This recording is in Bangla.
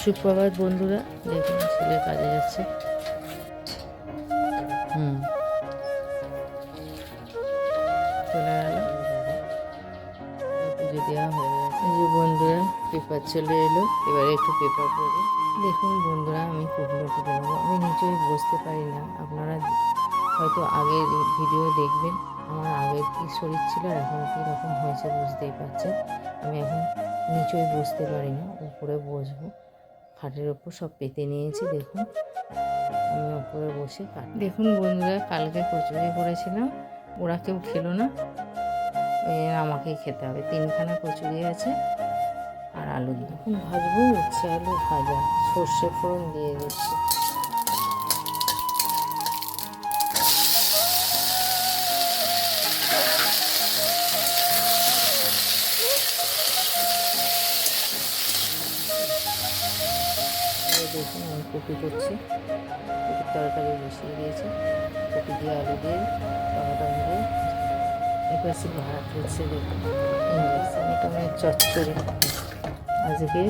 সুপ্রভাত বন্ধুরা, দেখুন ছেলে কাজে যাচ্ছে। চলে গেল, পুজো দেওয়া হয়ে গেছে। এই যে বন্ধুরা, পেপার চলে এলো, এবারে একটু পেপার পড়বো। দেখুন বন্ধুরা, আমি কুটনো কুটে নেবো। আমি নিচেই বসতে পারি না। আপনারা হয়তো আগের ভিডিও দেখবেন, আমার আগের কী শরীর ছিল আর এখন কী রকম হয়েছে বুঝতেই পারছেন। আমি এখন নিচেই বসতে পারি না, উপরে বসবো। খাটের ওপর সব পেতে নিয়েছি। দেখুন আমি ওপরে বসে দেখুন বন্ধুরা, কালকে কচুরি করেছিলাম, ওরা কেউ খেলো না, আমাকেই খেতে হবে। 3খানা কচুরি আছে আর আলু দিয়ে এখন ভাজবো। উচ্ছে আলু ভাজা, সর্ষে ফোড়ন দিয়ে দিচ্ছি। দেখুন আমি কপি করছি, কপির তরকারি বসিয়ে দিয়েছি। কপি দিয়ে আলু দিয়ে টমেটো দিয়ে এপাশে ভাত হচ্ছে। দেখুন ইন্ডাকশানে টমেটো চচ্চড়ি আজকে